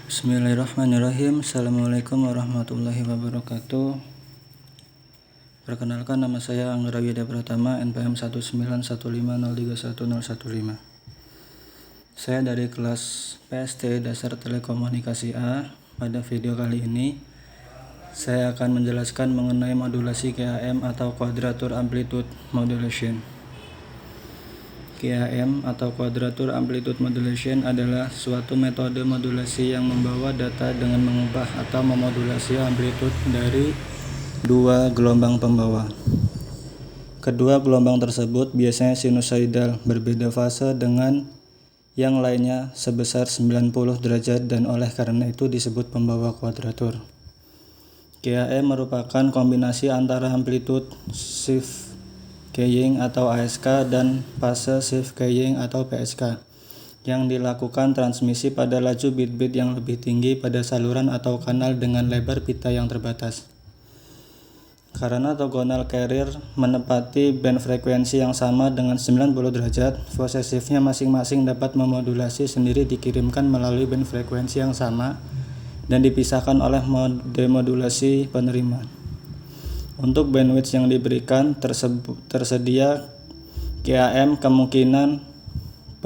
Bismillahirrahmanirrahim. Assalamualaikum warahmatullahi wabarakatuh. Perkenalkan, nama saya Anggra Widya Pratama, NPM 19150311015. Saya dari kelas PST Dasar Telekomunikasi A. Pada video kali ini saya akan menjelaskan mengenai modulasi QAM atau Quadrature Amplitude Modulation. QAM atau Quadrature Amplitude Modulation adalah suatu metode modulasi yang membawa data dengan mengubah atau memodulasi amplitude dari dua gelombang pembawa. Kedua gelombang tersebut biasanya sinusoidal, berbeda fase dengan yang lainnya sebesar 90 derajat dan oleh karena itu disebut pembawa kuadratur. QAM merupakan kombinasi antara amplitude shift keying atau ASK dan fase shift keying atau PSK yang dilakukan transmisi pada laju bit-bit yang lebih tinggi pada saluran atau kanal dengan lebar pita yang terbatas. Karena orthogonal carrier menepati band frekuensi yang sama dengan 90 derajat, fase shift-nya masing-masing dapat memodulasi sendiri dikirimkan melalui band frekuensi yang sama dan dipisahkan oleh mode modulasi penerima. Untuk bandwidth yang diberikan tersedia QAM kemungkinan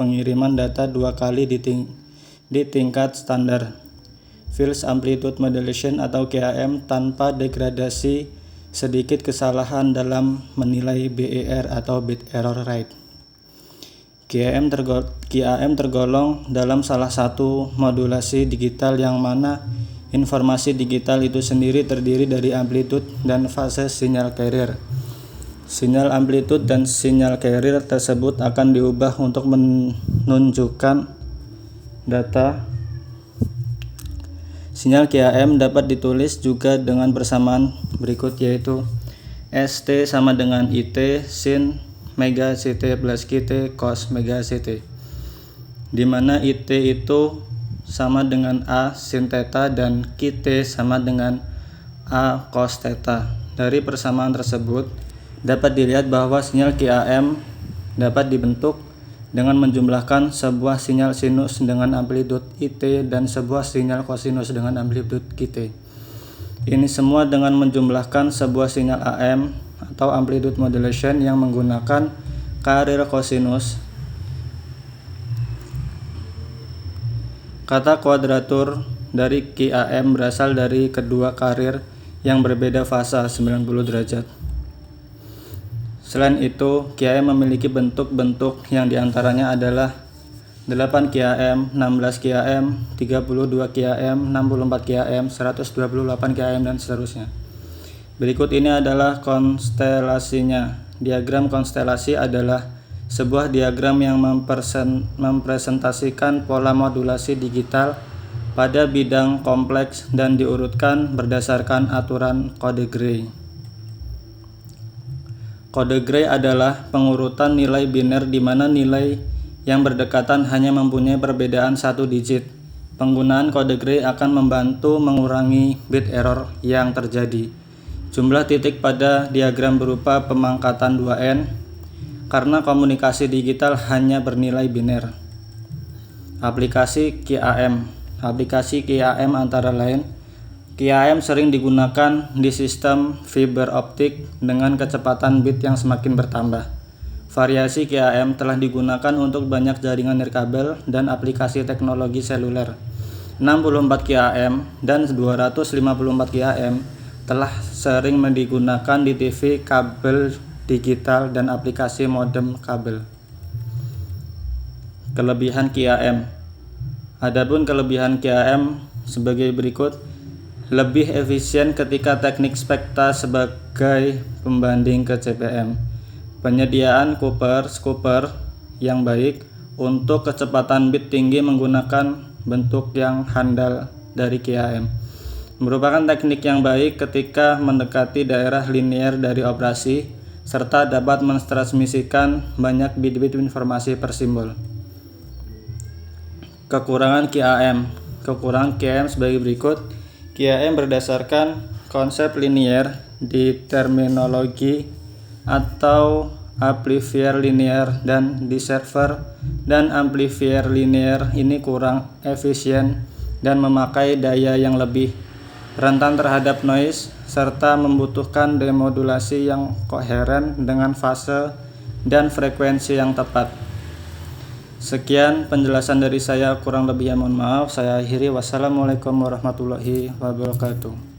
pengiriman data dua kali di tingkat standar Phase Amplitude Modulation atau QAM tanpa degradasi sedikit kesalahan dalam menilai BER atau bit error rate. QAM tergolong dalam salah satu modulasi digital yang mana informasi digital itu sendiri terdiri dari amplitude dan fase sinyal carrier. Sinyal amplitude dan sinyal carrier tersebut akan diubah untuk menunjukkan data. Sinyal QAM dapat ditulis juga dengan persamaan berikut, yaitu ST sama dengan IT sin mega CT plus QT cos mega CT, di mana IT itu sama dengan A sin theta dan QT sama dengan A cos theta. Dari persamaan tersebut dapat dilihat bahwa sinyal QAM dapat dibentuk dengan menjumlahkan sebuah sinyal sinus dengan amplitude IT dan sebuah sinyal kosinus dengan amplitude QT. Ini semua dengan menjumlahkan sebuah sinyal AM atau amplitude modulation yang menggunakan carrier kosinus. Kata kuadratur dari QAM berasal dari kedua carrier yang berbeda fase 90 derajat. Selain itu, QAM memiliki bentuk-bentuk yang diantaranya adalah 8 QAM, 16 QAM, 32 QAM, 64 QAM, 128 QAM, dan seterusnya. Berikut ini adalah konstelasinya. Diagram konstelasi adalah sebuah diagram yang mempresentasikan pola modulasi digital pada bidang kompleks dan diurutkan berdasarkan aturan kode Gray. Kode Gray adalah pengurutan nilai biner di mana nilai yang berdekatan hanya mempunyai perbedaan satu digit. Penggunaan kode Gray akan membantu mengurangi bit error yang terjadi. Jumlah titik pada diagram berupa pemangkatan 2n karena komunikasi digital hanya bernilai biner. Aplikasi QAM antara lain QAM sering digunakan di sistem fiber optik dengan kecepatan bit yang semakin bertambah. Variasi QAM telah digunakan untuk banyak jaringan nirkabel dan aplikasi teknologi seluler. 64 QAM dan 254 QAM telah sering digunakan di TV kabel digital dan aplikasi modem kabel. Kelebihan QAM. Adapun kelebihan QAM sebagai berikut: lebih efisien ketika teknik spekta sebagai pembanding ke CPM. Penyediaan Cooper yang baik untuk kecepatan bit tinggi menggunakan bentuk yang handal dari QAM. Merupakan teknik yang baik ketika mendekati daerah linear dari operasi serta dapat mentransmisikan banyak bit-bit informasi per simbol. Kekurangan QAM sebagai berikut. QAM berdasarkan konsep linear di terminologi atau amplifier linear dan di server dan amplifier linear ini kurang efisien dan memakai daya yang lebih rentan terhadap noise, serta membutuhkan demodulasi yang koheren dengan fase dan frekuensi yang tepat. Sekian penjelasan dari saya, kurang lebihnya mohon maaf. Saya akhiri. Wassalamualaikum warahmatullahi wabarakatuh.